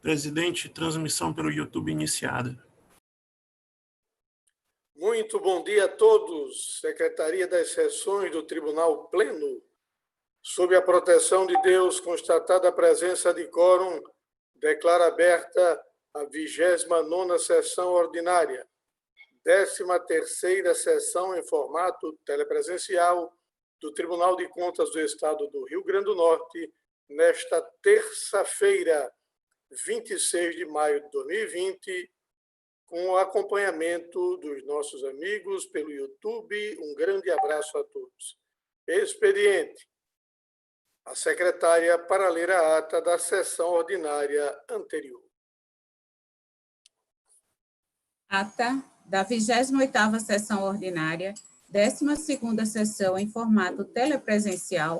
Presidente, transmissão pelo YouTube iniciada. Muito bom dia a todos. Secretaria das Sessões do Tribunal Pleno. Sob a proteção de Deus, constatada a presença de quórum, declara aberta a 29ª sessão ordinária, 13ª sessão em formato telepresencial do Tribunal de Contas do Estado do Rio Grande do Norte, nesta terça-feira, 26 de maio de 2020, com o acompanhamento dos nossos amigos pelo YouTube. Um grande abraço a todos. Expediente. A secretária para ler a ata da sessão ordinária anterior. Ata da 28ª sessão ordinária, 12ª sessão em formato telepresencial,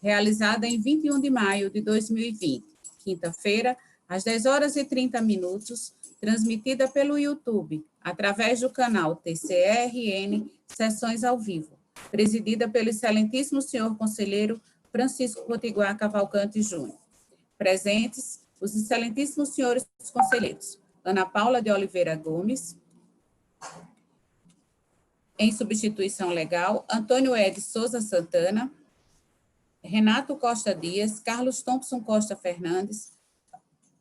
realizada em 21 de maio de 2020, quinta-feira, às 10h30, transmitida pelo YouTube, através do canal TCRN Sessões ao Vivo, presidida pelo excelentíssimo senhor conselheiro Francisco Potiguar Cavalcante Júnior. Presentes, os excelentíssimos senhores conselheiros, Ana Paula de Oliveira Gomes, em substituição legal, Antônio Ed Souza Santana, Renato Costa Dias, Carlos Thompson Costa Fernandes,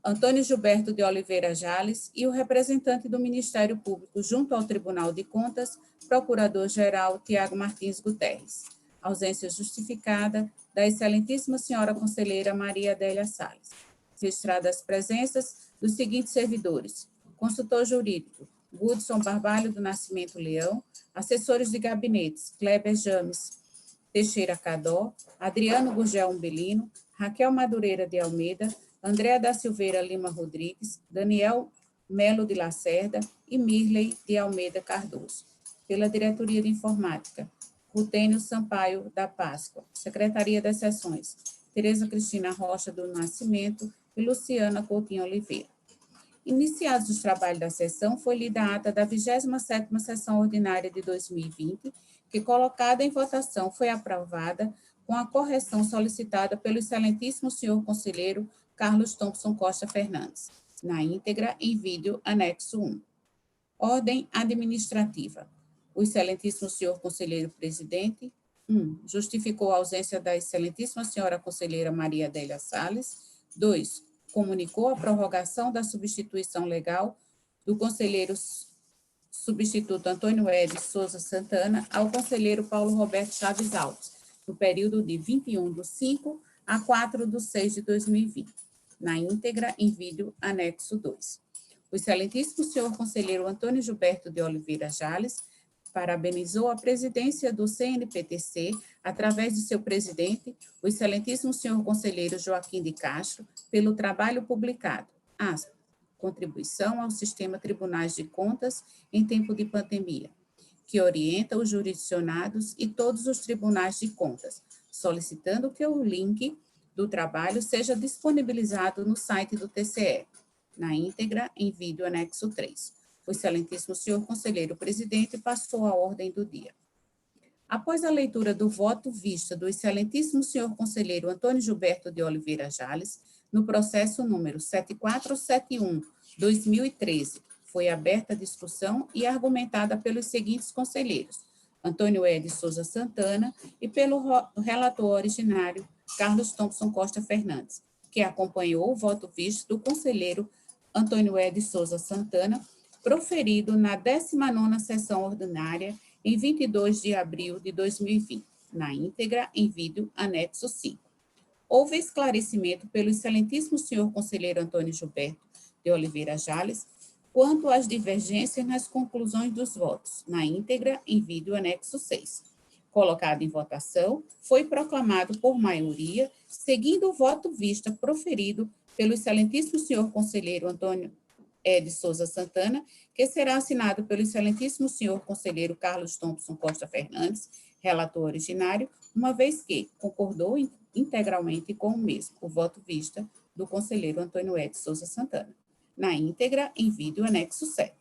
Antônio Gilberto de Oliveira Jales e o representante do Ministério Público junto ao Tribunal de Contas, Procurador-Geral Tiago Martins Guterres. Ausência justificada da excelentíssima senhora conselheira Maria Adélia Salles. Registradas as presenças dos seguintes servidores: consultor jurídico, Gudson Barbalho do Nascimento Leão, assessores de gabinetes, Kleber James Teixeira Cadó, Adriano Gurgel Umbelino, Raquel Madureira de Almeida, Andréa da Silveira Lima Rodrigues, Daniel Melo de Lacerda e Mirley de Almeida Cardoso. Pela Diretoria de Informática, Rutênio Sampaio da Páscoa. Secretaria das Sessões, Tereza Cristina Rocha do Nascimento e Luciana Coutinho Oliveira. Iniciados os trabalhos da sessão, foi lida a ata da 27ª sessão ordinária de 2020, que, colocada em votação, foi aprovada com a correção solicitada pelo excelentíssimo senhor conselheiro Carlos Thompson Costa Fernandes, na íntegra, em vídeo, anexo 1. Ordem administrativa. O excelentíssimo senhor conselheiro presidente, 1. Justificou a ausência da excelentíssima senhora conselheira Maria Adélia Salles. 2. Comunicou a prorrogação da substituição legal do conselheiro substituto Antônio Ed Souza Santana ao conselheiro Paulo Roberto Chaves Alves, no período de 21/5 a 4/6 de 2020, na íntegra, em vídeo, anexo 2. O excelentíssimo senhor conselheiro Antônio Gilberto de Oliveira Jales parabenizou a presidência do CNPTC, através de seu presidente, o excelentíssimo senhor conselheiro Joaquim de Castro, pelo trabalho publicado, contribuição ao sistema Tribunais de Contas em tempo de pandemia, que orienta os jurisdicionados e todos os tribunais de contas, solicitando que o link do trabalho seja disponibilizado no site do TCE, na íntegra, em vídeo anexo 3. O excelentíssimo senhor conselheiro presidente passou a ordem do dia. Após a leitura do voto vista do excelentíssimo senhor conselheiro Antônio Gilberto de Oliveira Jales, no processo número 7471/2013, foi aberta a discussão e argumentada pelos seguintes conselheiros: Antônio Ed Souza Santana e pelo relator originário, Carlos Thompson Costa Fernandes, que acompanhou o voto visto do conselheiro Antônio Ed Souza Santana, proferido na 19ª sessão ordinária, em 22 de abril de 2020, na íntegra, em vídeo, anexo 5. Houve esclarecimento pelo excelentíssimo senhor conselheiro Antônio Gilberto de Oliveira Jales quanto às divergências nas conclusões dos votos, na íntegra, em vídeo, anexo 6. Colocado em votação, foi proclamado por maioria, seguindo o voto vista proferido pelo excelentíssimo senhor conselheiro Antônio Ed Souza Santana, que será assinado pelo excelentíssimo senhor conselheiro Carlos Thompson Costa Fernandes, relator originário, uma vez que concordou integralmente com o mesmo, o voto vista do conselheiro Antônio Ed Souza Santana, na íntegra, em vídeo, anexo 7.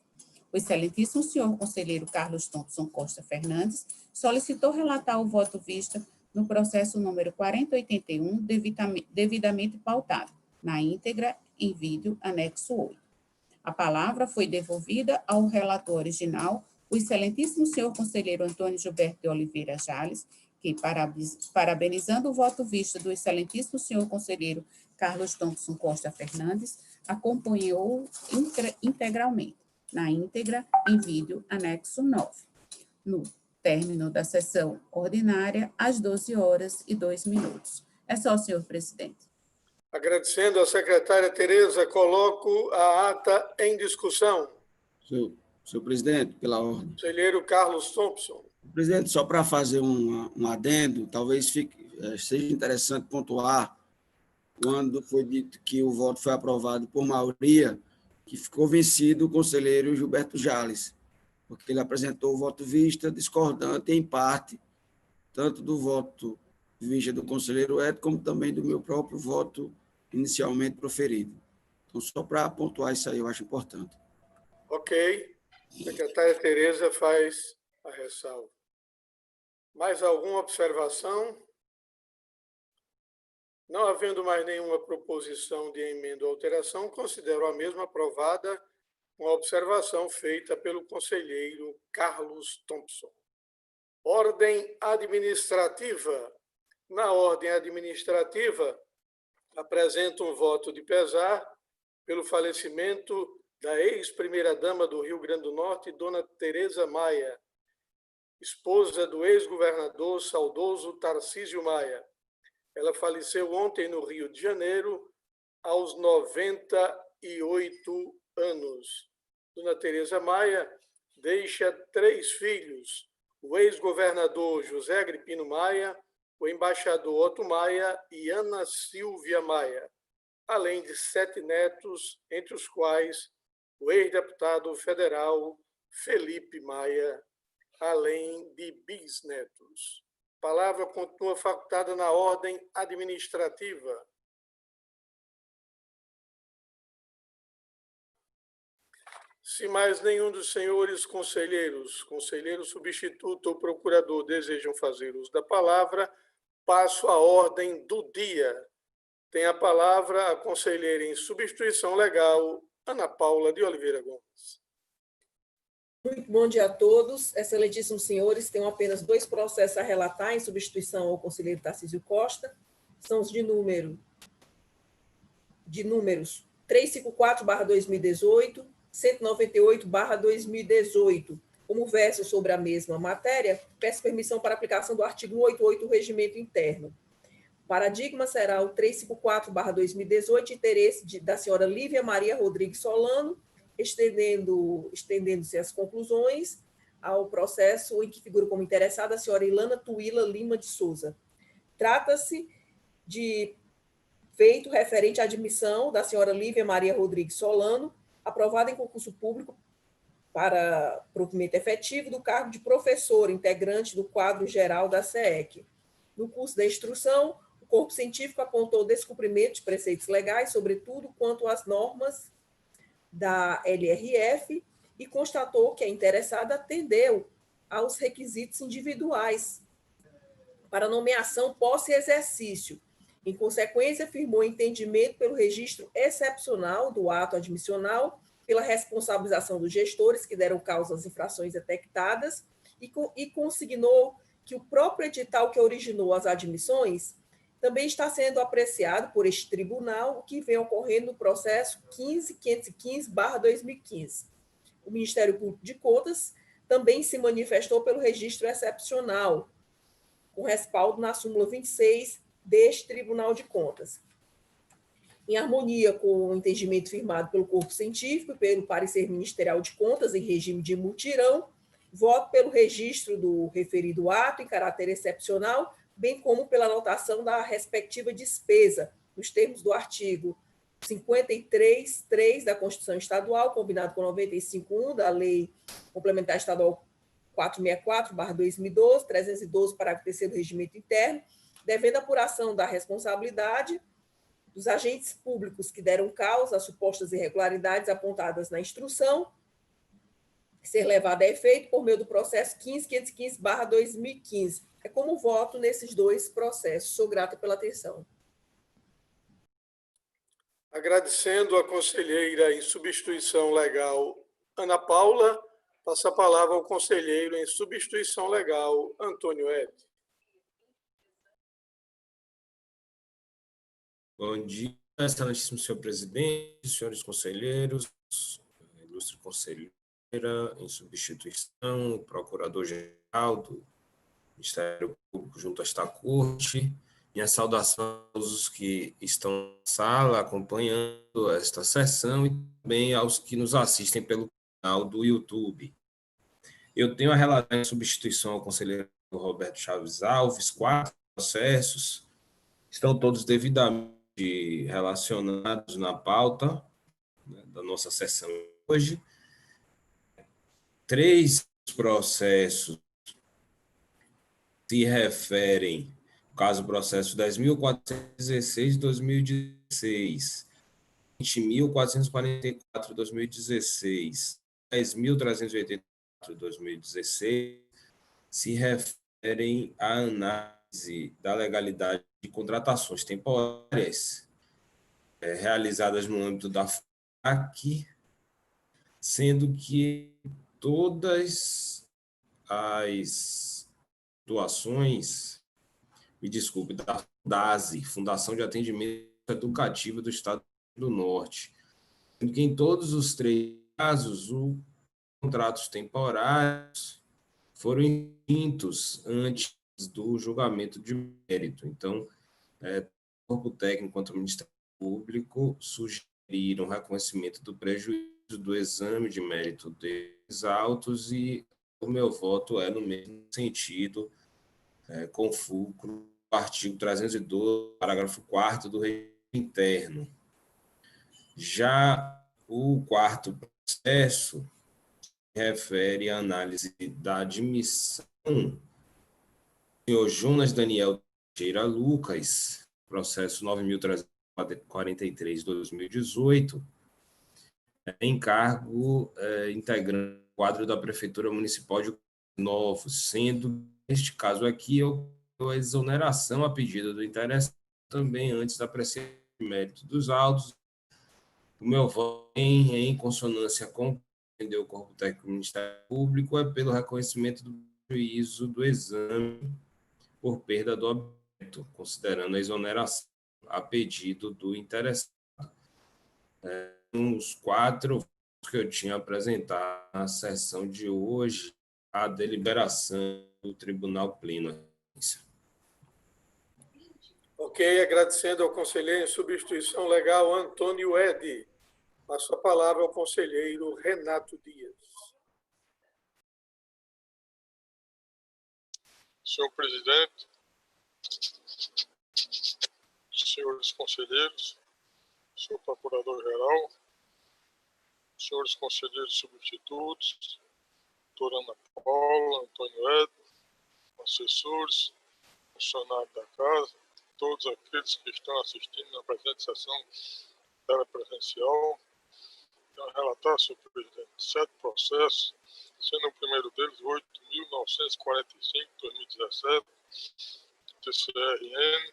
O excelentíssimo senhor conselheiro Carlos Thompson Costa Fernandes solicitou relatar o voto vista no processo número 4081, devidamente pautado, na íntegra, em vídeo, anexo 8. A palavra foi devolvida ao relator original, o excelentíssimo senhor conselheiro Antônio Gilberto de Oliveira Jales, que, parabenizando o voto visto do excelentíssimo senhor conselheiro Carlos Thompson Costa Fernandes, acompanhou integralmente, na íntegra, em vídeo, anexo 9. No término da sessão ordinária, às 12h02. É só, senhor presidente. Agradecendo à secretária Tereza, coloco a ata em discussão. Senhor presidente, pela ordem. Conselheiro Carlos Thompson. Presidente, só para fazer um adendo, talvez seja interessante pontuar quando foi dito que o voto foi aprovado por maioria, que ficou vencido o conselheiro Gilberto Jales, porque ele apresentou o voto vista discordante em parte, tanto do voto de vista do conselheiro Ed, como também do meu próprio voto inicialmente proferido. Então, só para pontuar isso aí, eu acho importante. Ok. A secretária Tereza faz a ressalva. Mais alguma observação? Não havendo mais nenhuma proposição de emenda ou alteração, considero a mesma aprovada com a observação feita pelo conselheiro Carlos Thompson. Ordem administrativa. Na ordem administrativa, apresento um voto de pesar pelo falecimento da ex-primeira-dama do Rio Grande do Norte, dona Tereza Maia, esposa do ex-governador saudoso Tarcísio Maia. Ela faleceu ontem no Rio de Janeiro, aos 98 anos. Dona Tereza Maia deixa 3 filhos, o ex-governador José Agripino Maia, o embaixador Otto Maia e Ana Silvia Maia, além de 7 netos, entre os quais o ex-deputado federal Felipe Maia, além de bisnetos. A palavra continua facultada na ordem administrativa. Se mais nenhum dos senhores conselheiros, conselheiro substituto ou procurador desejam fazer uso da palavra, passo à ordem do dia. Tem a palavra a conselheira em substituição legal, Ana Paula de Oliveira Gomes. Muito bom dia a todos. Excelentíssimos senhores, tenho apenas 2 processos a relatar em substituição ao conselheiro Tarcísio Costa. São os de números 354/2018, 198/2018. Como verso sobre a mesma matéria, peço permissão para aplicação do artigo 188 do Regimento Interno. O paradigma será o 354/2018, interesse da senhora Lívia Maria Rodrigues Solano, estendendo-se as conclusões ao processo em que figura como interessada a senhora Ilana Tuíla Lima de Souza. Trata-se de feito referente à admissão da senhora Lívia Maria Rodrigues Solano, aprovada em concurso público para provimento efetivo do cargo de professora, integrante do quadro geral da SEEC. No curso da instrução, o corpo científico apontou descumprimento de preceitos legais, sobretudo quanto às normas da LRF, e constatou que a interessada atendeu aos requisitos individuais para nomeação, posse e exercício. Em consequência, firmou entendimento pelo registro excepcional do ato admissional, pela responsabilização dos gestores que deram causa às infrações detectadas e consignou que o próprio edital que originou as admissões também está sendo apreciado por este tribunal, o que vem ocorrendo no processo 15.515/2015. O Ministério Público de Contas também se manifestou pelo registro excepcional, com respaldo na súmula 26 deste Tribunal de Contas. Em harmonia com o entendimento firmado pelo corpo científico e pelo parecer ministerial de contas em regime de mutirão, voto pelo registro do referido ato em caráter excepcional, bem como pela anotação da respectiva despesa, nos termos do artigo 53.3 da Constituição Estadual, combinado com 95.1 da Lei Complementar Estadual 464/2012, 312, parágrafo 3º do Regimento Interno, devendo apuração da responsabilidade dos agentes públicos que deram causa a supostas irregularidades apontadas na instrução, ser levada a efeito por meio do processo 15.515/2015. É como voto nesses 2 processos. Sou grata pela atenção. Agradecendo a conselheira em substituição legal, Ana Paula, passa a palavra ao conselheiro em substituição legal, Antônio Ed. Bom dia, excelentíssimo senhor presidente, senhores conselheiros, ilustre conselheira em substituição, procurador-geral do Ministério Público junto a esta corte. Minha saudação a todos os que estão na sala acompanhando esta sessão e também aos que nos assistem pelo canal do YouTube. Eu tenho a relatar em substituição ao conselheiro Roberto Chaves Alves 4 processos, estão todos devidamente relacionados na pauta, né, da nossa sessão hoje. 3 processos se referem, no caso, o processo 10.416 de 2016, 20.444 de 2016, 10.384 de 2016, se referem à análise da legalidade de contratações temporárias realizadas no âmbito da FAC, sendo que todas as doações, me desculpe, da FUNDASE, Fundação de Atendimento Educativo do Estado do Norte, sendo que em todos os 3 casos, os contratos temporários foram extintos antes do julgamento de mérito. Então, o corpo técnico quanto ao Ministério Público sugeriram reconhecimento do prejuízo do exame de mérito desses autos e o meu voto é no mesmo sentido, com fulcro do artigo 312, parágrafo 4º do regimento interno. Já o 4º processo refere à análise da admissão do senhor Jonas Daniel Teixeira Lucas, processo 9.343 de 2018, em cargo integrante do quadro da Prefeitura Municipal de Novos, sendo, neste caso aqui, a exoneração a pedido do interessado também antes da apreciação de mérito dos autos. O meu voto em consonância com o Corpo Técnico do Ministério Público é pelo reconhecimento do prejuízo do exame por perda do objeto, considerando a exoneração a pedido do interessado. Os 4 que eu tinha apresentado na sessão de hoje, a deliberação do Tribunal Pleno. Ok, agradecendo ao conselheiro em substituição legal, Antônio Ed. Passo a palavra ao conselheiro Renato Dias. Senhor presidente, senhores conselheiros, senhor procurador-geral, senhores conselheiros substitutos, doutora Ana Paula, Antônio Ed, assessores, funcionários da casa, todos aqueles que estão assistindo na presente sessão telepresencial. Então, relatar, senhor presidente, 7 processos, sendo o primeiro deles 8.945, 2017, TCRN,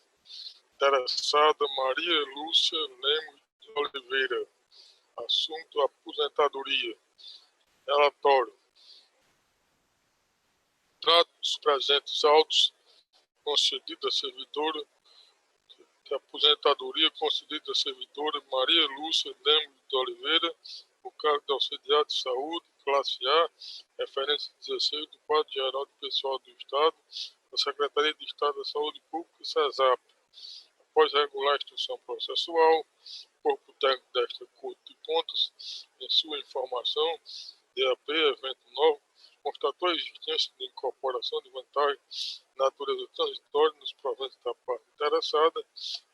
interessada Maria Lúcia Lemos de Oliveira, assunto aposentadoria. Relatório. Trata dos presentes autos concedidos à servidora de aposentadoria concedida à servidora Maria Lúcia Lemos de Oliveira, no cargo de auxiliar de saúde, classe A, referência 16 do quadro geral do pessoal do Estado, da Secretaria de Estado da Saúde Pública e CESAP. Após regular a instrução processual, o corpo técnico desta Corte de Contas, em sua informação, DAP, evento novo, constatou a existência de incorporação de vantagem de natureza transitória nos proventos da parte interessada,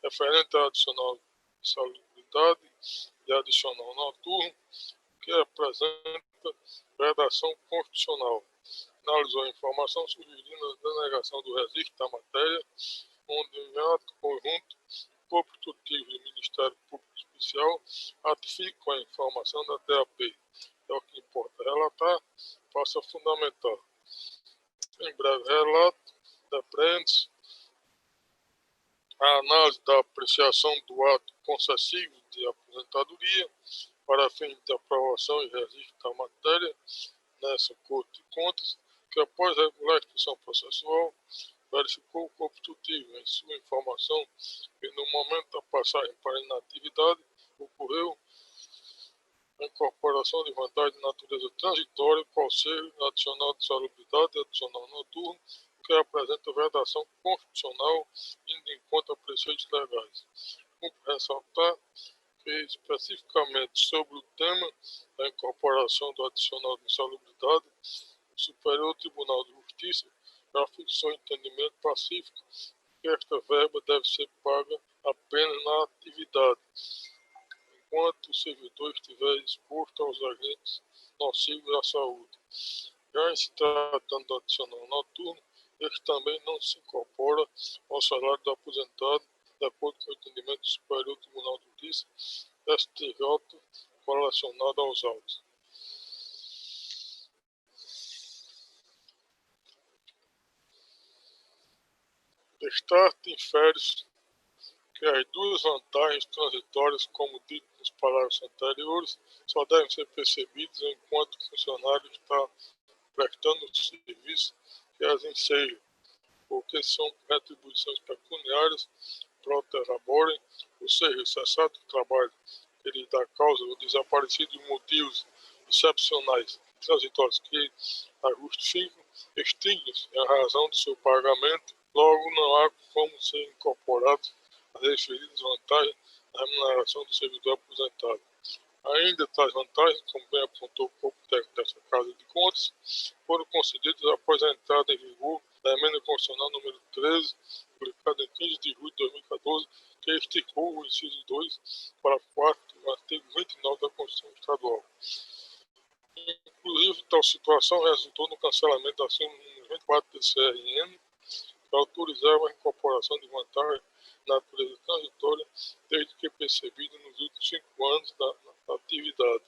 referente à adicional de salubridade e adicional noturno, que apresenta redação constitucional. Analisou a informação sugerindo a denegação do registro da matéria, onde, em ato conjunto, o Corpo Executivo e o Ministério Público Especial ratificam a informação da DAP. É o que importa relatar, passa a fundamentar. Em breve relato, depreende-se a análise da apreciação do ato concessivo de aposentadoria, para fim de aprovação e registro da matéria nessa Corte de Contas, que após regular a instrução processual, verificou o corpo instrutivo em sua informação que no momento da passagem para inatividade ocorreu a incorporação de vantagem de natureza transitória, qual seja adicional de salubridade e adicional noturno, que apresenta vedação constitucional indo em conta a preceitos legais. Cumpre ressaltar que, especificamente sobre o tema da incorporação do adicional de insalubridade, o Superior Tribunal de Justiça já fixou entendimento pacífico que esta verba deve ser paga apenas na atividade, enquanto o servidor estiver exposto aos agentes nocivos à saúde. Já em se tratando do adicional noturno, este também não se incorpora ao salário do aposentado, de acordo com o entendimento do Superior Tribunal de Justiça, STJ, relacionado aos autos. Destaque infere-se que as duas vantagens transitórias, como dito nos parágrafos anteriores, só devem ser percebidas enquanto o funcionário está prestando o serviço que as enseja, porque são retribuições pecuniárias pro laborem, ou seja, cessado do trabalho que lhe dá causa ou desaparecido de motivos excepcionais transitórios que a justificam, extinguem-se em razão do seu pagamento, logo não há como ser incorporado as referidas vantagens na remuneração do servidor aposentado. Ainda tais vantagens, como bem apontou o corpo técnico dessa Casa de Contas, foram concedidas após a entrada em vigor da Emenda Constitucional número 13, publicada em 15 de julho de 2014, que esticou o inciso 2 para 4 do artigo 29 da Constituição Estadual. Inclusive, tal situação resultou no cancelamento da súmula número 24 do CRM, que autorizava a incorporação de vantagens de natureza transitória, desde que percebida nos últimos 5 anos da atividade.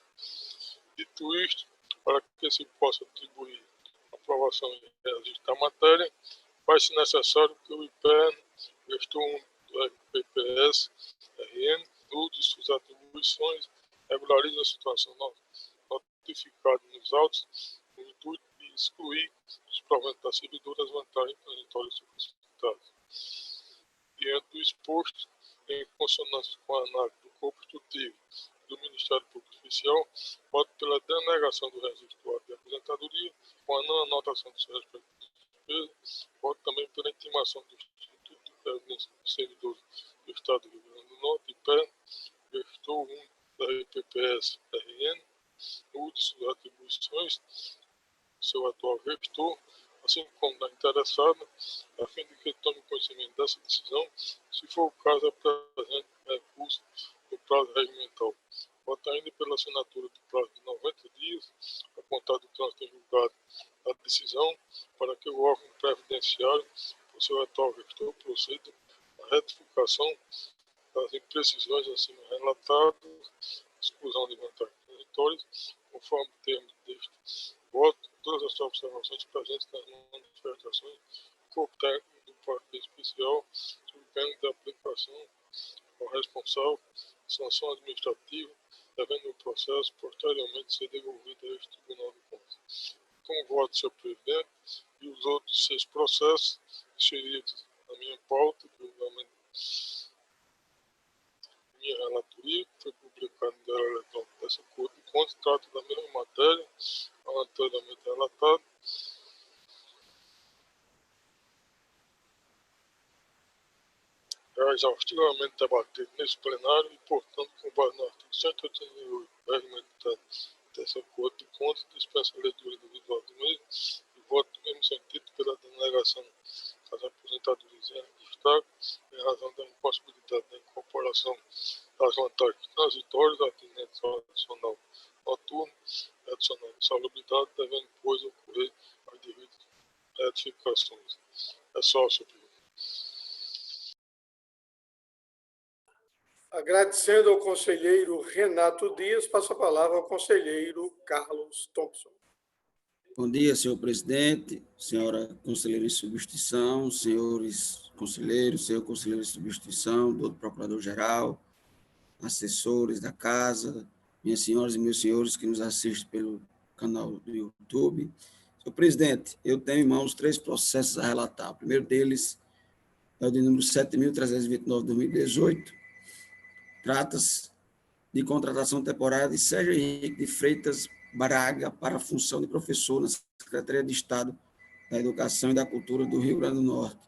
Dito isto, para que se possa atribuir a aprovação e registro da matéria, faz-se necessário que o IPERN, gestor 1 do RPPS, RN, mude suas atribuições, regularize a situação notificada nos autos, no intuito de excluir dos proventos da servidora as vantagens transitórias solicitadas. Diante do exposto, em consonância com a análise do corpo instrutivo do Ministério Público Oficial, pode pela denegação do registro do ato de aposentadoria, com a não anotação dos seus respectivos despesas, pode também pela intimação do Instituto de Previdência dos Servidores do Estado do Rio Grande do Norte, IPERN, gestor 1 da RPPS RN, mude suas atribuições, seu atual gestor, assim como da interessada, a fim de que tome conhecimento dessa decisão, se for o caso, apresente recurso no prazo regimental. Pode ainda pela assinatura do prazo de 90 dias, a contar do trânsito em julgado a decisão, para que o órgão previdenciário, por seu atual gestor, proceda à retificação das imprecisões acima relatadas, exclusão de vantagens transitórias, conforme o termo deste voto, todas as observações presentes nas manifestações do corpo técnico do Parque Especial, sob pena de aplicação ao responsável de sanção administrativa, devendo o processo posteriormente ser devolvido a este Tribunal de Contas. Com o voto do seu presidente e os outros 6 processos inseridos na minha pauta, do julgamento minha relatoria, que foi publicada no Diário Eletrônico dessa Corte de Contas, trata da mesma matéria, anteriormente relatada. Já exaustivamente debatido nesse plenário e, portanto, com base no artigo 188 do regimento dessa Corte de Contas, dispensa a leitura individual do mesmo e voto no mesmo sentido pela denegação das aposentadorias em destaque, em razão da impossibilidade da incorporação das vantagens transitórias atinentes ao adicional noturno e adicional de salubridade, devendo, pois, ocorrer as devidas retificações. É só, senhor presidente. Agradecendo ao conselheiro Renato Dias, passo a palavra ao conselheiro Carlos Thompson. Bom dia, senhor presidente, senhora conselheira em substituição, senhores conselheiros, senhor conselheiro em substituição, doutor procurador-geral, assessores da casa, minhas senhoras e meus senhores que nos assistem pelo canal do YouTube. Senhor presidente, eu tenho em mãos 3 processos a relatar. O primeiro deles é o de número 7.329/2018. Trata-se de contratação temporária de Sérgio Henrique de Freitas Braga para a função de professor na Secretaria de Estado da Educação e da Cultura do Rio Grande do Norte.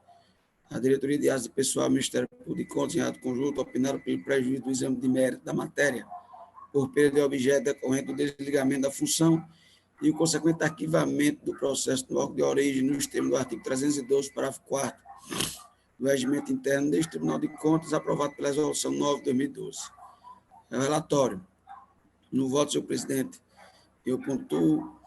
A Diretoria de Áreas de Pessoal e o Ministério Público de Contas, em ato conjunto, opinaram pelo prejuízo do exame de mérito da matéria, por perda de objeto decorrente do desligamento da função e o consequente arquivamento do processo no órgão de origem, nos termos do artigo 312, parágrafo 4º do Regimento Interno deste Tribunal de Contas, aprovado pela Resolução 9 de 2012. É o relatório. No voto, senhor presidente, eu pontuo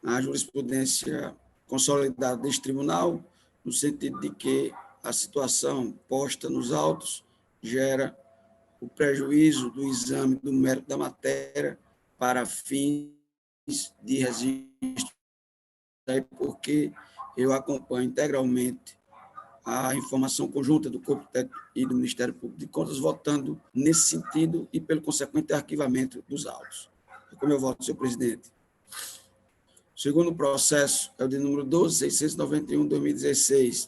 a jurisprudência consolidada deste tribunal, no sentido de que a situação posta nos autos gera o prejuízo do exame do mérito da matéria para fins de registro. Daí porque eu acompanho integralmente a informação conjunta do Corpo Técnico e do Ministério Público de Contas, votando nesse sentido e pelo consequente arquivamento dos autos. É como eu voto, senhor presidente. O segundo processo é o de número 12.691/2016.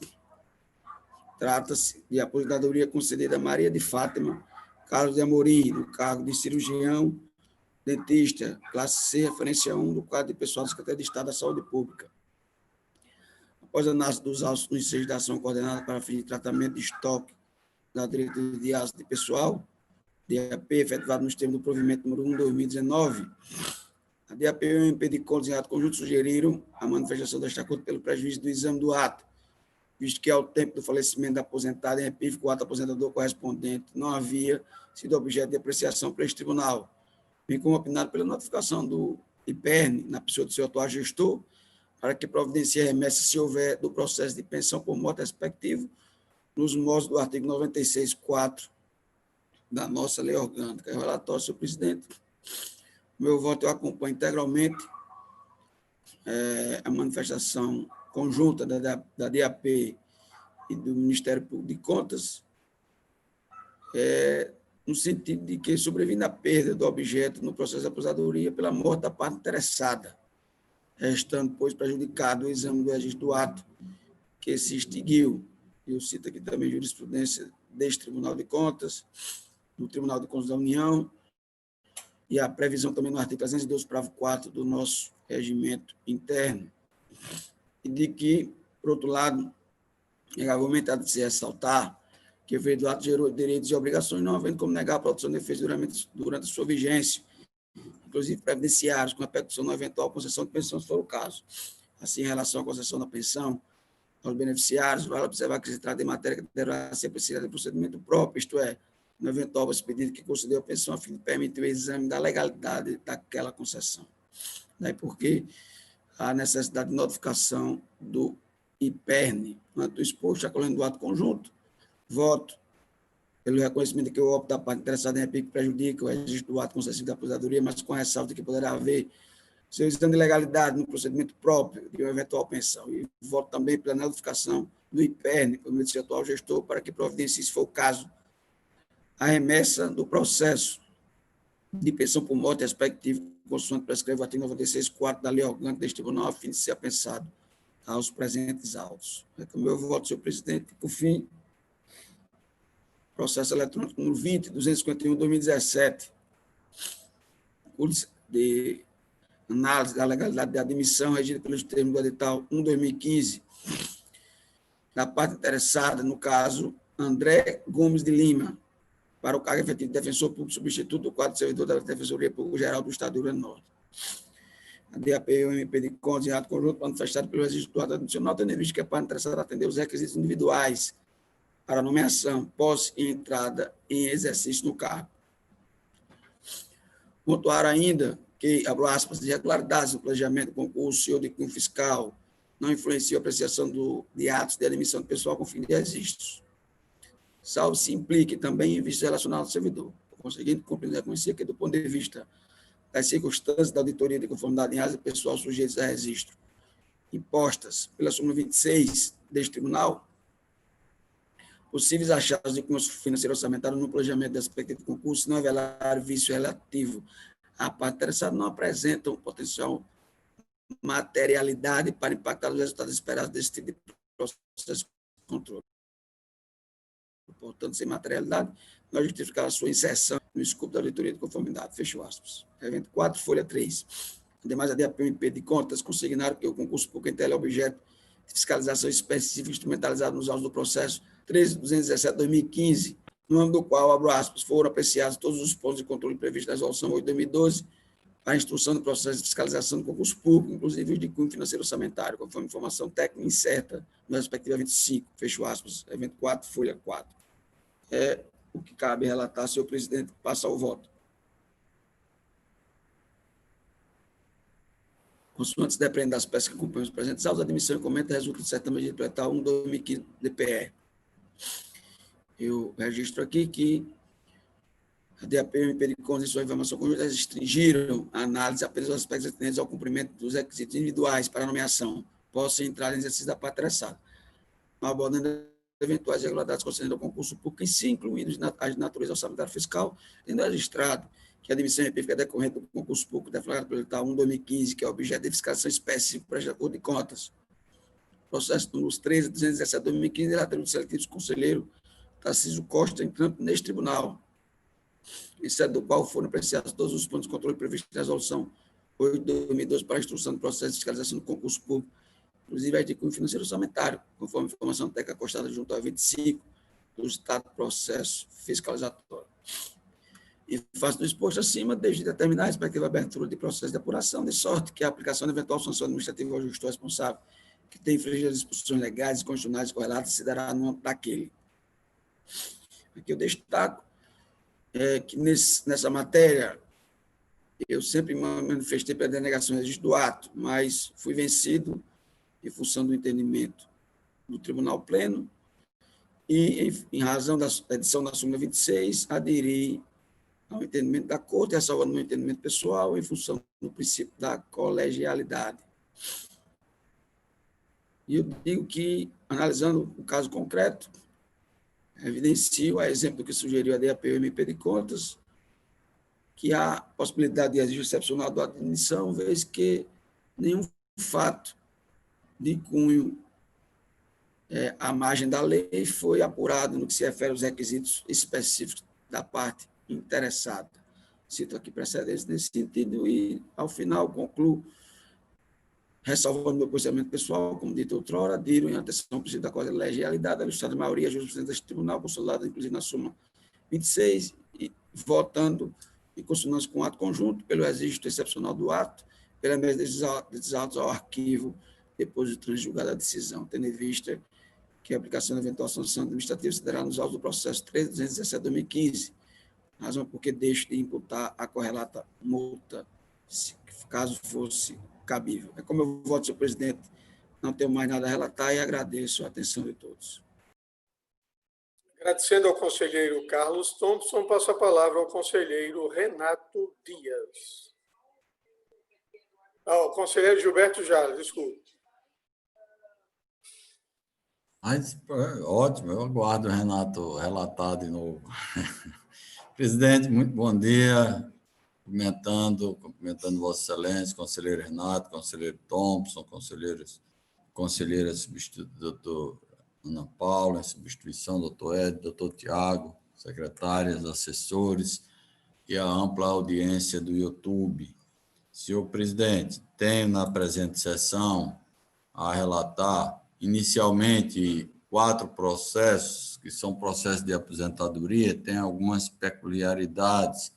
Trata-se de aposentadoria concedida a Maria de Fátima Carlos de Amorim, no cargo de cirurgião dentista, classe C, referência 1, do quadro de pessoal da Secretaria de Estado da Saúde Pública. Após a análise dos autos no ensejo da ação coordenada para fim de tratamento de estoque da Diretoria de Áreas de Pessoal, DAP, efetuado nos termos do provimento número 1/2019, a DAP e o MP de Contas, em ato conjunto, sugeriram a manifestação desta acordo pelo prejuízo do exame do ato, visto que, ao tempo do falecimento da aposentada, em epífico, o ato aposentador correspondente não havia sido objeto de apreciação por este tribunal, bem como opinado pela notificação do IPERN, na pessoa do seu atual gestor, para que providencie a remessa, se houver, do processo de pensão por morte respectivo, nos moldes do artigo 96.4 da nossa lei orgânica. É o relatório, senhor presidente. Meu voto eu acompanho integralmente a manifestação conjunta da DAP e do Ministério Público de Contas, no sentido de que, sobrevindo a perda do objeto no processo de aposentadoria pela morte da parte interessada, restando, pois, prejudicado o exame do registro do ato que se extinguiu. Eu cito aqui também jurisprudência deste Tribunal de Contas, do Tribunal de Contas da União, e a previsão também no artigo 312, parágrafo 4 do nosso regimento interno. E de que, por outro lado, é argumentado de se ressaltar que o efeito do ato gerou direitos e obrigações, não havendo como negar a produção de efeitos durante a sua vigência, inclusive previdenciários, com repercussão na eventual concessão de pensão, se for o caso. Assim, em relação à concessão da pensão aos beneficiários, vale observar que se trata de matéria que deverá ser apreciada em procedimento próprio, isto é, no eventual expediente que concedeu a pensão, a fim de permitir o exame da legalidade daquela concessão. Daí porque a necessidade de notificação do IPERN, quanto exposto, acolhendo do ato conjunto, voto pelo reconhecimento de que o óbito da parte interessada em repito prejudica o registro do ato concessivo da aposentadoria, mas com ressalva de que poderá haver seu exame de legalidade no procedimento próprio de uma eventual pensão. E voto também pela notificação do IPERN, pelo meio do seu atual gestor, para que providencie, se for o caso, a remessa do processo de pensão por morte respectivo, consoante prescreve o artigo 96.4 da lei orgânica deste tribunal, a fim de ser apensado aos presentes autos. É como eu voto, senhor presidente. Por fim, processo eletrônico número 20.251/2017, curso de análise da legalidade da admissão regida pelos termos do edital 1/2015, da parte interessada, no caso, André Gomes de Lima, para o cargo efetivo de defensor público substituto do quadro de servidor da Defensoria Pública Geral do Estado do Rio Grande do Norte. A DAP e o MP de Contas, em ato conjunto, manifestado pelo registro do ato admissional, tendo em vista que a parte interessada atender os requisitos individuais para nomeação, posse e entrada em exercício no cargo. Pontuar ainda que, abro aspas, de irregularidades no planejamento, concurso ou de cunho fiscal não influencia a apreciação de atos de admissão de pessoal com fim de registros, salvo se implique também em vícios relacionados ao servidor. Por conseguinte, compreendo reconhecer que, do ponto de vista das circunstâncias da auditoria de conformidade em áreas de pessoal sujeitos a registro, impostas pela súmula 26 deste tribunal, possíveis achados de cunho financeiro orçamentário no planejamento da expectativa de concurso não revelar vício relativo à parte interessada, não apresentam potencial materialidade para impactar os resultados esperados desse tipo de processo de controle. Portanto, sem materialidade, não justificar a sua inserção no escopo da auditoria de conformidade. Fecho aspas. Evento 4, folha 3. Ademais, a DAPMP de contas consignaram que o concurso público em tela é objeto de fiscalização específica instrumentalizado nos autos do processo 13.217/2015, no âmbito do qual, abro aspas, foram apreciados todos os pontos de controle previstos na resolução 8/2012 para a instrução do processo de fiscalização do concurso público, inclusive os de cunho financeiro orçamentário, conforme informação técnica incerta na respectiva 25, fecho aspas, evento 4, folha 4. É o que cabe relatar, senhor presidente, passa ao voto. Consoante depende das peças que acompanham os presentes autos, a admissão e comenta resulta de certame de implementar 1/2015 DPE. Eu registro aqui que a DAPMP de contas e sua informação conjunta restringiram a análise apenas aos aspectos atinentes ao cumprimento dos requisitos individuais para a nomeação, possam entrar em exercício da parte interessada, abordando eventuais irregularidades concernentes ao concurso público, em si incluídos as de natureza orçamentária fiscal, tendo registrado que a admissão repífica decorrente do concurso público deflagrado pelo edital 1/2015, que é objeto de fiscalização específica para a Corte de Contas, processo números 13.217/2015, relativo seletivo do conselheiro Tarcísio Costa, entrando neste tribunal, em sede do qual foram apreciados todos os pontos de controle previstos na resolução 8/2012 para a instrução do processo de fiscalização do concurso público, inclusive as de cunho financeiro orçamentário, conforme informação técnica acostada junto ao 25 do Estado do processo fiscalizatório. E face do exposto acima, desde determinar a respectiva abertura de processo de apuração, de sorte que a aplicação de eventual sanção administrativa ao gestor responsável que tem infringido as disposições legais e constitucionais correlatas se dará no âmbito daquele. Aqui eu destaco que nessa matéria eu sempre manifestei pela denegação do ato, mas fui vencido em função do entendimento do Tribunal Pleno e, em razão da edição da súmula 26, aderi ao entendimento da Corte, ressalvando meu entendimento pessoal em função do princípio da colegialidade. E eu digo que, analisando o caso concreto, evidencio, a exemplo do que sugeriu a DAPMP de contas, que há possibilidade de exigir excepcional da admissão, vez que nenhum fato de cunho à margem da lei foi apurado no que se refere aos requisitos específicos da parte interessada. Cito aqui precedentes nesse sentido e, ao final, concluo, ressalvando meu posicionamento pessoal, como dito outrora, adiro em atenção ao princípio da colegialidade, a Estado de maioria, a jurisprudência deste tribunal, consolidada inclusive na súmula 26, e votando em consonância com o ato conjunto, pelo registro excepcional do ato, pela mesa desses autos ao arquivo, depois de transjulgada a decisão, tendo em vista que a aplicação da eventual sanção administrativa se dará nos autos do processo 13.217/2015, razão porque deixo de imputar a correlata multa, caso fosse cabível. É como eu voto, senhor presidente, não tenho mais nada a relatar e agradeço a atenção de todos. Agradecendo ao conselheiro Carlos Thompson, passo a palavra ao conselheiro Renato Dias. O conselheiro Gilberto Jales, desculpe. Mas, ótimo, eu aguardo o Renato relatar de novo. Presidente, muito bom dia. Cumprimentando Vossa Excelência, conselheiro Renato, conselheiro Thompson, conselheira substituta, doutor Ana Paula, em substituição, doutor Ed, doutor Tiago, secretárias, assessores e a ampla audiência do YouTube. Senhor presidente, tenho na presente sessão a relatar, inicialmente, 4 processos, que são processos de aposentadoria, tem algumas peculiaridades.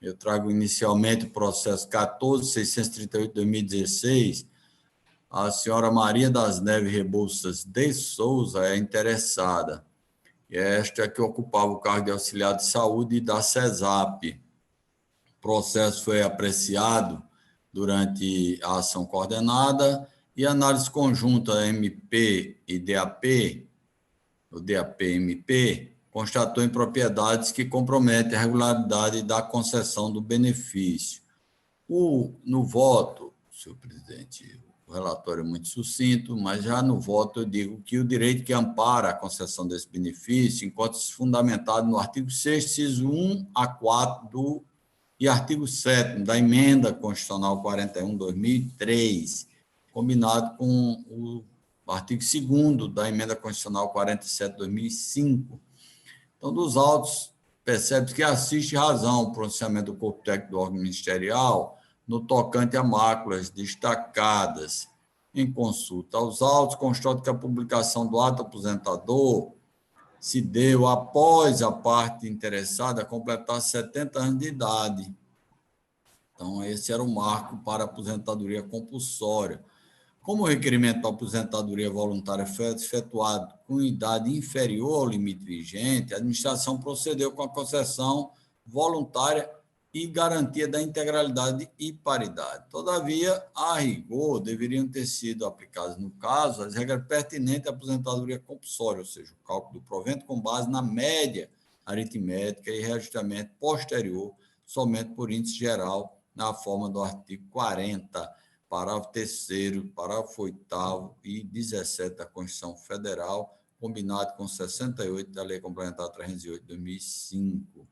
Eu trago inicialmente o processo 14.638/2016. A senhora Maria das Neves Rebouças de Souza é interessada. E esta é que ocupava o cargo de auxiliar de saúde da CESAP. O processo foi apreciado durante a ação coordenada e análise conjunta MP e DAP, o DAP-MP, constatou impropriedades que comprometem a regularidade da concessão do benefício. No voto senhor presidente. O relatório é muito sucinto, mas já no voto eu digo que o direito que ampara a concessão desse benefício encontra-se fundamentado no artigo 6º, inciso 1 a 4 e artigo 7º da Emenda Constitucional 41/2003, combinado com o artigo 2º da Emenda Constitucional 47/2005. Então, dos autos, percebe-se que assiste razão ao pronunciamento do corpo técnico do órgão ministerial no tocante a máculas destacadas. Em consulta aos autos, constata que a publicação do ato aposentador se deu após a parte interessada completar 70 anos de idade. Então, esse era o marco para a aposentadoria compulsória. Como o requerimento da aposentadoria voluntária foi efetuado com idade inferior ao limite vigente, a administração procedeu com a concessão voluntária e garantia da integralidade e paridade. Todavia, a rigor, deveriam ter sido aplicadas, no caso, as regras pertinentes à aposentadoria compulsória, ou seja, o cálculo do provento com base na média aritmética e reajustamento posterior, somente por índice geral, na forma do artigo 40, parágrafo 3º, parágrafo 8º e 17 da Constituição Federal, combinado com 68 da Lei Complementar 308 de 2005.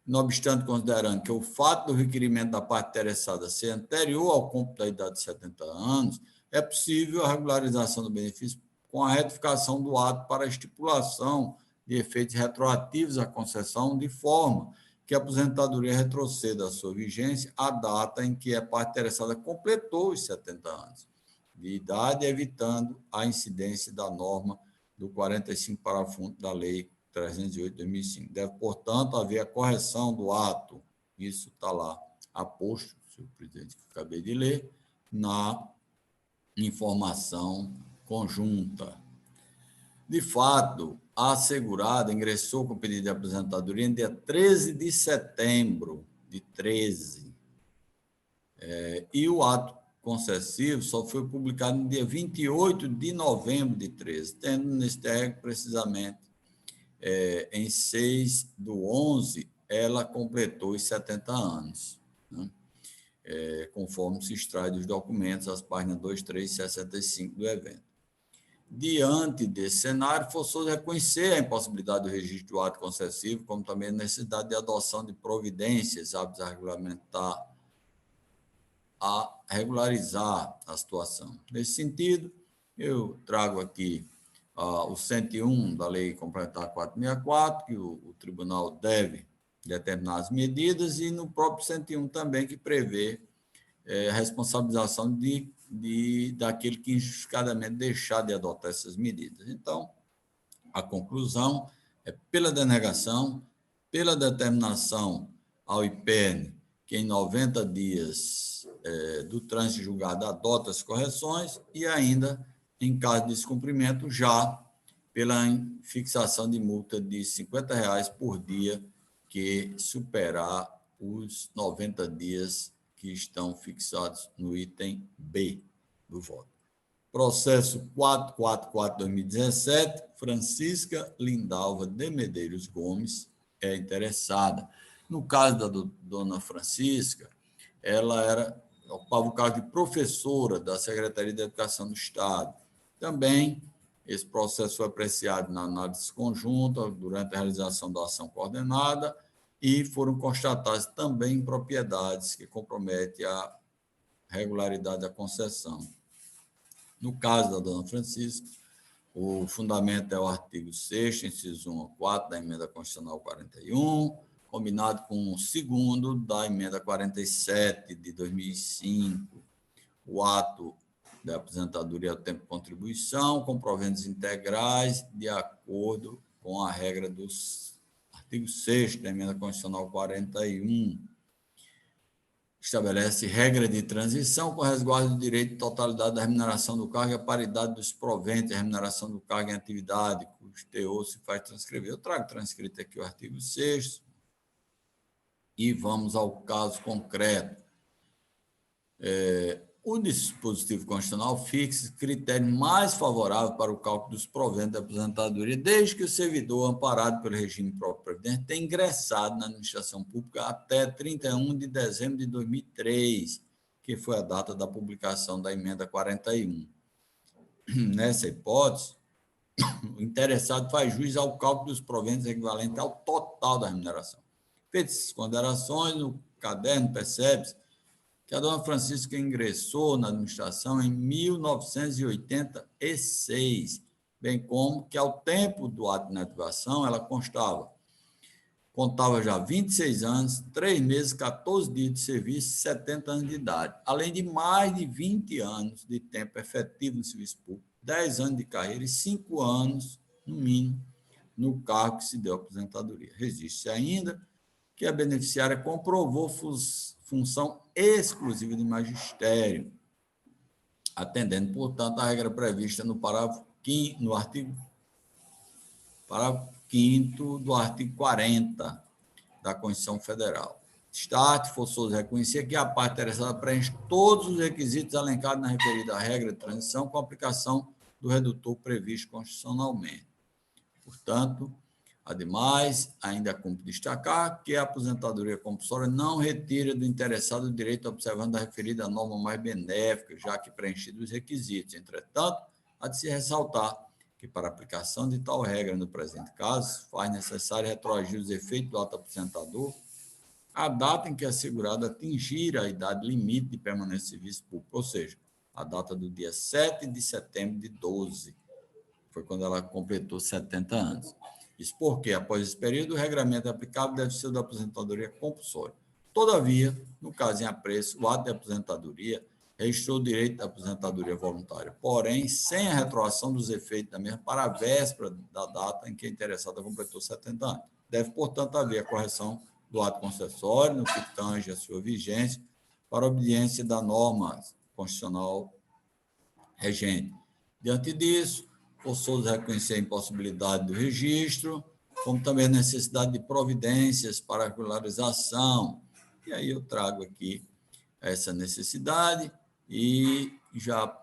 Não obstante, considerando que o fato do requerimento da parte interessada ser anterior ao cômputo da idade de 70 anos, é possível a regularização do benefício com a retificação do ato para a estipulação de efeitos retroativos à concessão, de forma que a aposentadoria retroceda a sua vigência à data em que a parte interessada completou os 70 anos de idade, evitando a incidência da norma do 45, parágrafo 1 da Lei 308 de 2005. Deve, portanto, haver a correção do ato, isso está lá aposto, senhor presidente, que acabei de ler, na informação conjunta. De fato, a assegurada ingressou com pedido de aposentadoria no dia 13 de setembro de 13, e o ato concessivo só foi publicado no dia 28 de novembro de 13, tendo nesse término, precisamente, em 6/11, ela completou os 70 anos, né? Conforme se extrai dos documentos, as páginas 2, 3 e 65 do evento. Diante desse cenário, forçoso reconhecer a impossibilidade do registro do ato concessivo, como também a necessidade de adoção de providências aptas a regularizar a situação. Nesse sentido, eu trago aqui o 101 da Lei Complementar 464, que o tribunal deve determinar as medidas, e no próprio 101 também, que prevê a responsabilização daquele que injustificadamente deixar de adotar essas medidas. Então, a conclusão é pela denegação, pela determinação ao IPERN, que em 90 dias do trânsito julgado adota as correções, e ainda, em caso de descumprimento, já pela fixação de multa de R$ 50 por dia que superar os 90 dias que estão fixados no item B do voto. Processo 444/2017, Francisca Lindalva de Medeiros Gomes é interessada. No caso da dona Francisca, ela ocupava o cargo de professora da Secretaria de Educação do Estado. Também, esse processo foi apreciado na análise conjunta durante a realização da ação coordenada, e foram constatadas também impropriedades que comprometem a regularidade da concessão. No caso da dona Francisca, o fundamento é o artigo 6º, inciso 1 a 4 da Emenda Constitucional 41, combinado com o 2º da Emenda 47 de 2005. O ato da aposentadoria ao tempo de contribuição, com proventos integrais, de acordo com a regra dos artigo 6º da Emenda Constitucional 41, estabelece regra de transição com resguardo do direito de totalidade da remuneração do cargo e a paridade dos proventos, a remuneração do cargo em atividade, cujo teor se faz transcrever. Eu trago transcrito aqui o artigo 6º e vamos ao caso concreto. O dispositivo constitucional fixa critério mais favorável para o cálculo dos proventos da aposentadoria, desde que o servidor, amparado pelo regime próprio previdente, tenha ingressado na administração pública até 31 de dezembro de 2003, que foi a data da publicação da emenda 41. Nessa hipótese, o interessado faz jus ao cálculo dos proventos equivalente ao total da remuneração. Feitas essas considerações, no caderno percebe-se que a dona Francisca ingressou na administração em 1986, bem como que, ao tempo do ato de inativação, ela contava já 26 anos, 3 meses, 14 dias de serviço e 70 anos de idade, além de mais de 20 anos de tempo efetivo no serviço público, 10 anos de carreira e 5 anos, no mínimo, no cargo que se deu à aposentadoria. Registe ainda que a beneficiária comprovou função exclusiva de magistério, atendendo, portanto, à regra prevista no artigo 5º do artigo 40 da Constituição Federal. Destaque forçoso reconhecer que a parte interessada preenche todos os requisitos elencados na referida regra de transição com aplicação do redutor previsto constitucionalmente. Portanto, ademais, ainda cumpre destacar que a aposentadoria compulsória não retira do interessado o direito observando a referida norma mais benéfica, já que preenchidos os requisitos. Entretanto, há de se ressaltar que, para a aplicação de tal regra no presente caso, faz necessário retroagir os efeitos do ato aposentador à data em que a segurada atingir a idade limite de permanência em serviço público, ou seja, a data do dia 7 de setembro de 12, foi quando ela completou 70 anos. Isso porque, após esse período, o regramento aplicável deve ser o da aposentadoria compulsória. Todavia, no caso em apreço, o ato de aposentadoria registrou o direito da aposentadoria voluntária, porém, sem a retroação dos efeitos da mesma para a véspera da data em que a interessada completou 70 anos. Deve, portanto, haver a correção do ato concessório, no que tange a sua vigência, para a obediência da norma constitucional regente. Diante disso, forçoso reconhecer a impossibilidade do registro, como também a necessidade de providências para a regularização. E aí eu trago aqui essa necessidade e já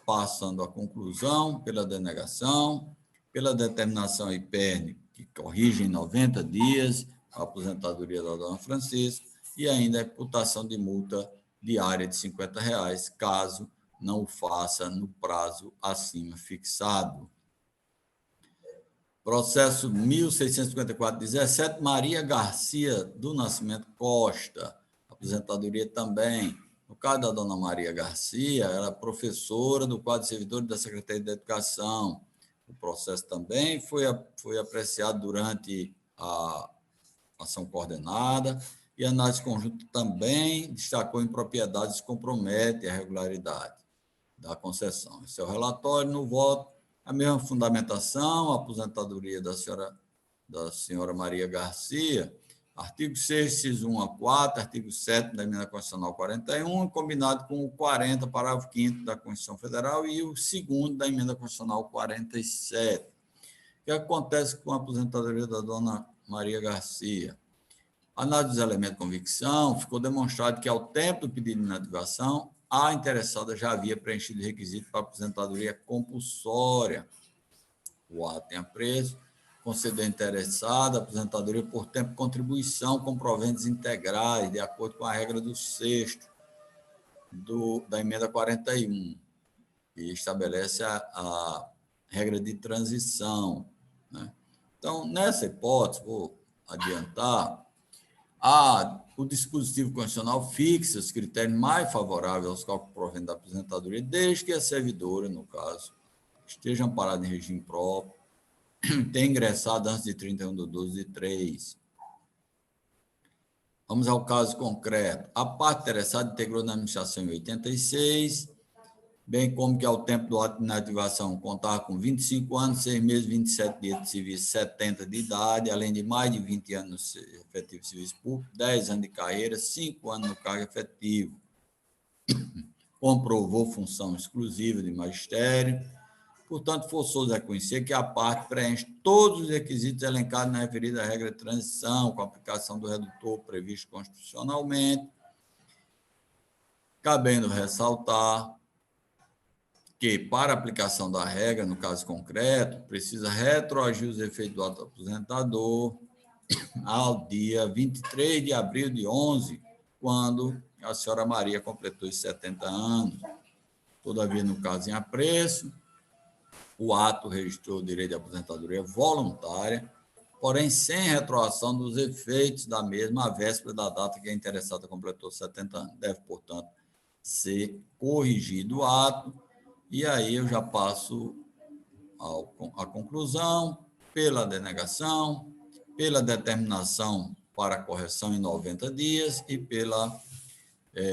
passando à conclusão pela denegação, pela determinação IPERN, que corrige em 90 dias a aposentadoria da dona Francisca, e ainda a imputação de multa diária de R$ 50, caso não o faça no prazo acima fixado. Processo 1654-17, Maria Garcia do Nascimento Costa, aposentadoria também. No caso da dona Maria Garcia, ela é professora do quadro de servidores da Secretaria de Educação. O processo também foi apreciado durante a ação coordenada e a análise conjunta também destacou impropriedades que comprometem a regularidade da concessão. Esse é o relatório. No voto, a mesma fundamentação, a aposentadoria da senhora Maria Garcia, artigo 6, inciso 1 a 4, artigo 7 da emenda constitucional 41, combinado com o 40, parágrafo 5º da Constituição Federal e o 2º da emenda constitucional 47. O que acontece com a aposentadoria da dona Maria Garcia? Análise dos elementos de convicção, ficou demonstrado que, ao tempo do pedido de inativação, a interessada já havia preenchido o requisito para aposentadoria compulsória. O ato em apreço concedeu à interessada a aposentadoria por tempo de contribuição com proventos integrais, de acordo com a regra do 6º da emenda 41, que estabelece a regra de transição, né? Então, nessa hipótese, vou adiantar, o dispositivo constitucional fixa os critérios mais favoráveis aos cálculos proventos da aposentadoria, desde que a servidora, no caso, esteja amparada em regime próprio, tenha ingressado antes de 31 de 12 de 3. Vamos ao caso concreto. A parte interessada integrou na administração em 86, bem como que, ao tempo do ato de inativação, contava com 25 anos, 6 meses, 27 dias de serviço, 70 de idade, além de mais de 20 anos no efetivo de serviço público, 10 anos de carreira, 5 anos no cargo efetivo. Comprovou função exclusiva de magistério. Portanto, forçoso reconhecer que a parte preenche todos os requisitos elencados na referida regra de transição, com a aplicação do redutor previsto constitucionalmente, cabendo ressaltar que, para a aplicação da regra, no caso concreto, precisa retroagir os efeitos do ato aposentador ao dia 23 de abril de 11, quando a senhora Maria completou os 70 anos, todavia, no caso em apreço, o ato registrou o direito de aposentadoria voluntária, porém sem retroação dos efeitos da mesma à véspera da data que a interessada completou 70 anos. Deve, portanto, ser corrigido o ato, e aí eu já passo à conclusão, pela denegação, pela determinação para correção em 90 dias e pela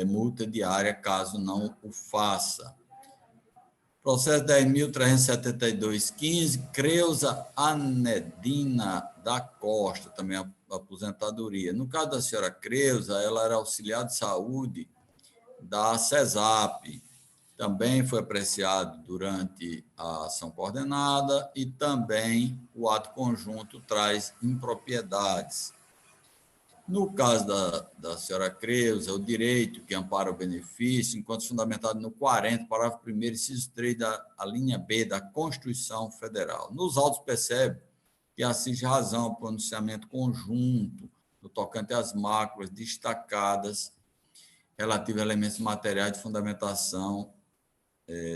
multa diária, caso não o faça. Processo 10.372.15, Creuza Anedina da Costa, também aposentadoria. No caso da senhora Creuza, ela era auxiliar de saúde da CESAP, também foi apreciado durante a ação coordenada e também o ato conjunto traz impropriedades. No caso da senhora Creuza, o direito que ampara o benefício, enquanto fundamentado no 40, parágrafo 1º, inciso 3 da linha B da Constituição Federal. Nos autos percebe que assiste razão ao pronunciamento conjunto no tocante às máculas destacadas relativas a elementos materiais de fundamentação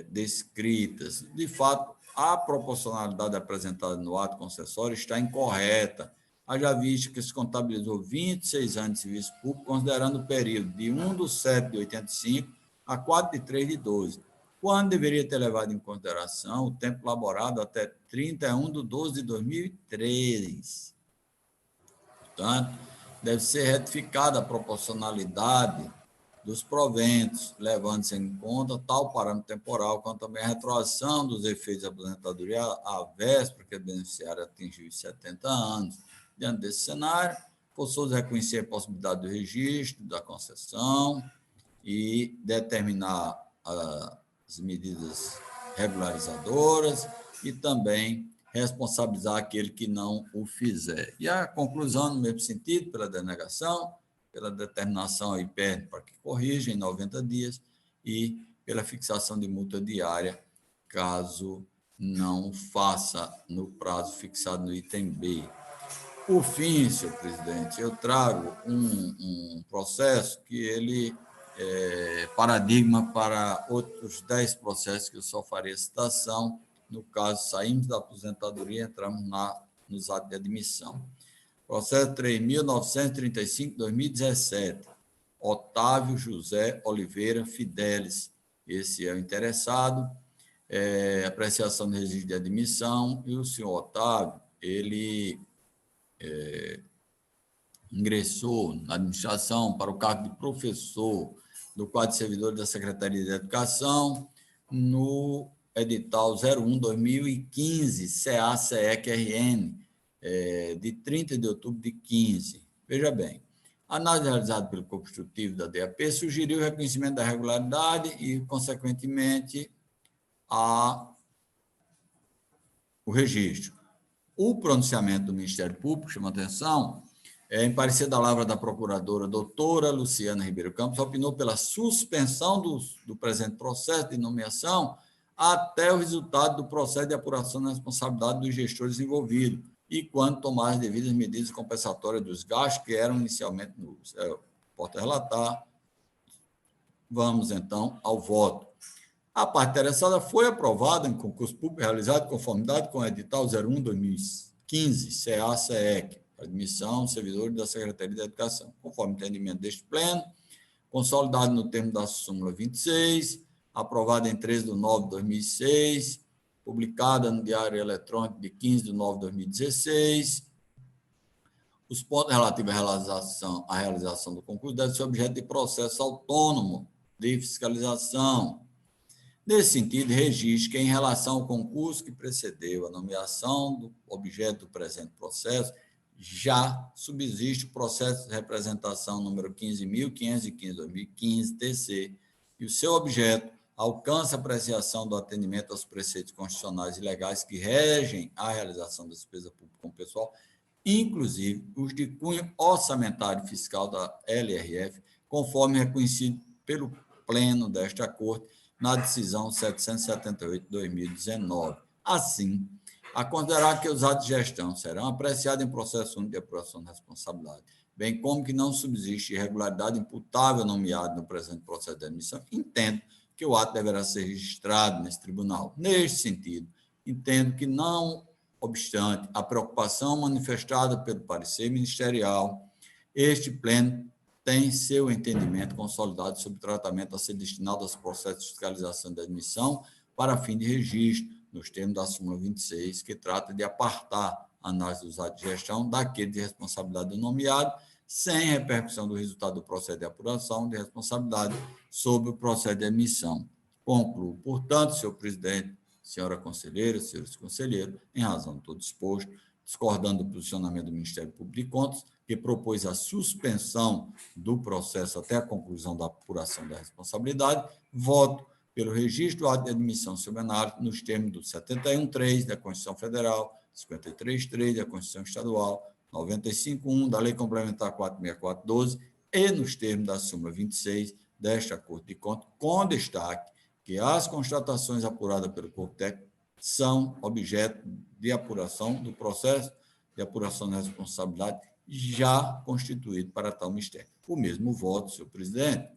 descritas. De fato, a proporcionalidade apresentada no ato concessório está incorreta, haja visto que se contabilizou 26 anos de serviço público, considerando o período de 1/7/85 a 4/3/12, quando deveria ter levado em consideração o tempo laborado até 31/12/2003. Portanto, deve ser retificada a proporcionalidade dos proventos, levando-se em conta tal parâmetro temporal, quanto também a retroação dos efeitos da aposentadoria à véspera que o beneficiário atingiu os 70 anos. Diante desse cenário, forçoso reconhecer a possibilidade do registro da concessão e determinar as medidas regularizadoras e também responsabilizar aquele que não o fizer. E a conclusão, no mesmo sentido, pela denegação, pela determinação aí perto para que corrija em 90 dias e pela fixação de multa diária, caso não faça no prazo fixado no item B. Por fim, senhor presidente, eu trago um processo que ele é paradigma para outros 10 processos que eu só farei citação. No caso, saímos da aposentadoria e entramos nos atos de admissão. Processo 3.935/2017, Otávio José Oliveira Fidelis, esse é o interessado, apreciação do registro de admissão, e o senhor Otávio, ele ingressou na administração para o cargo de professor do quadro de servidores da Secretaria de Educação no edital 01/2015, CA-CEC-RN, de 30 de outubro de 15. Veja bem, a análise realizada pelo corpo instrutivo da DAP sugeriu o reconhecimento da regularidade e, consequentemente, o registro. O pronunciamento do Ministério Público, chama atenção, em parecer da lavra da procuradora doutora Luciana Ribeiro Campos, opinou pela suspensão do presente processo de nomeação até o resultado do processo de apuração da responsabilidade dos gestores envolvidos e quando tomar as devidas medidas compensatórias dos gastos que eram inicialmente nulos. Importa relatar. Vamos, então, ao voto. A parte interessada foi aprovada em concurso público realizado em conformidade com o edital 01/2015, CA-CEC, admissão de servidores da Secretaria de Educação, conforme o entendimento deste pleno, consolidado no termo da súmula 26, aprovada em 13/9/2006, publicada no Diário Eletrônico de 15/9/2016. Os pontos relativos à realização do concurso devem ser objeto de processo autônomo de fiscalização. Nesse sentido, registro que, em relação ao concurso que precedeu a nomeação do objeto do presente processo, já subsiste o processo de representação número 15.515/2015, TC, e o seu objeto alcança a apreciação do atendimento aos preceitos constitucionais e legais que regem a realização da despesa pública com pessoal, inclusive os de cunho orçamentário fiscal da LRF, conforme reconhecido pelo Pleno desta Corte na decisão 778/2019. Assim, a considerar que os atos de gestão serão apreciados em processo único de apuração de responsabilidade, bem como que não subsiste irregularidade imputável nomeado no presente processo de admissão, entendo que o ato deverá ser registrado nesse tribunal. Neste sentido, entendo que, não obstante a preocupação manifestada pelo parecer ministerial, este pleno tem seu entendimento consolidado sobre o tratamento a ser destinado aos processos de fiscalização da admissão para fim de registro, nos termos da súmula 26, que trata de apartar a análise dos atos de gestão daquele de responsabilidade do nomeado, sem repercussão do resultado do processo de apuração de responsabilidade sobre o processo de admissão. Concluo, portanto, senhor presidente, senhora conselheira, senhores conselheiros, em razão de todo exposto, discordando do posicionamento do Ministério Público de Contas, que propôs a suspensão do processo até a conclusão da apuração da responsabilidade, voto pelo registro do ato de admissão sob análise nos termos do 71.3 da Constituição Federal, 53.3 da Constituição Estadual, 95.1 da Lei Complementar 464/12 e nos termos da súmula 26 desta Corte de Contas, com destaque que as constatações apuradas pelo corpo técnico são objeto de apuração do processo de apuração da responsabilidade já constituído para tal mistério. O mesmo voto, senhor presidente,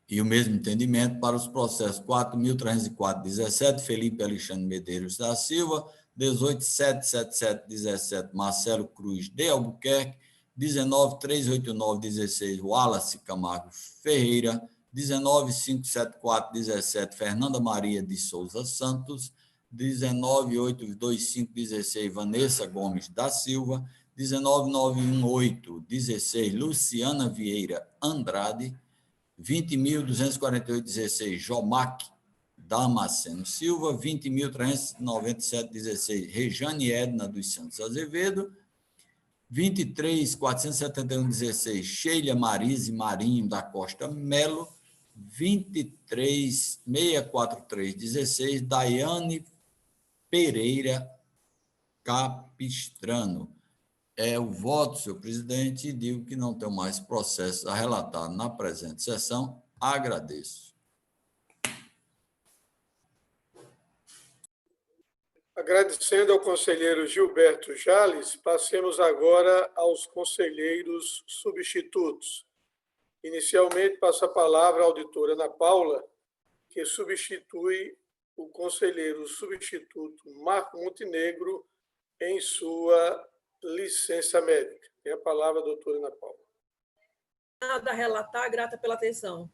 e o mesmo entendimento para os processos 4.304/17, Felipe Alexandre Medeiros da Silva, 18.777/17, Marcelo Cruz de Albuquerque, 19.389/16, Wallace Camargo Ferreira, 19.574/17, Fernanda Maria de Souza Santos, 19.825/16, Vanessa Gomes da Silva, 19.918/16, Luciana Vieira Andrade, 20.248/16, Jomac Damasceno Silva, 20.397/16, Rejane Edna dos Santos Azevedo, 23.471/16, Sheila Marise Marinho da Costa Melo, 23.643/16, Daiane Pereira Capistrano. É o voto, senhor presidente, e digo que não tenho mais processos a relatar na presente sessão. Agradeço. Agradecendo ao conselheiro Gilberto Jales, passemos agora aos conselheiros substitutos. Inicialmente, passo a palavra à auditora Ana Paula, que substitui o conselheiro substituto Marco Montenegro em sua licença médica. Tem a palavra a doutora Ana Paula. Nada a relatar, grata pela atenção.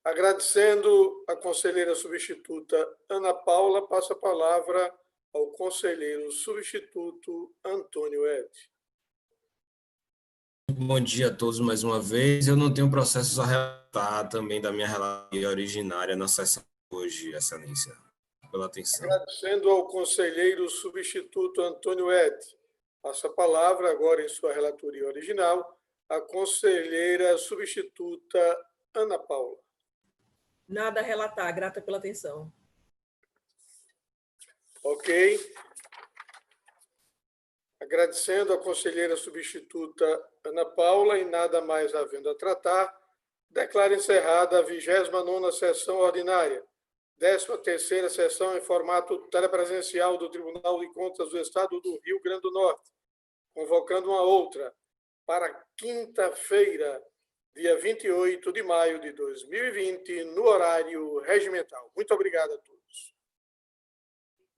Agradecendo a conselheira substituta Ana Paula, passo a palavra ao conselheiro substituto Antônio Ed. Bom dia a todos mais uma vez. Eu não tenho processos a relatar também da minha relatoria originária na sessão de hoje, excelência, pela atenção. Agradecendo ao conselheiro substituto Antônio Ed, passo a palavra agora em sua relatoria original à conselheira substituta Ana Paula. Nada a relatar, grata pela atenção. Ok. Agradecendo à conselheira substituta Ana Paula e nada mais havendo a tratar, declaro encerrada a 29ª sessão ordinária, 13ª sessão em formato telepresencial do Tribunal de Contas do Estado do Rio Grande do Norte, convocando uma outra para quinta-feira, dia 28 de maio de 2020, no horário regimental. Muito obrigado a todos.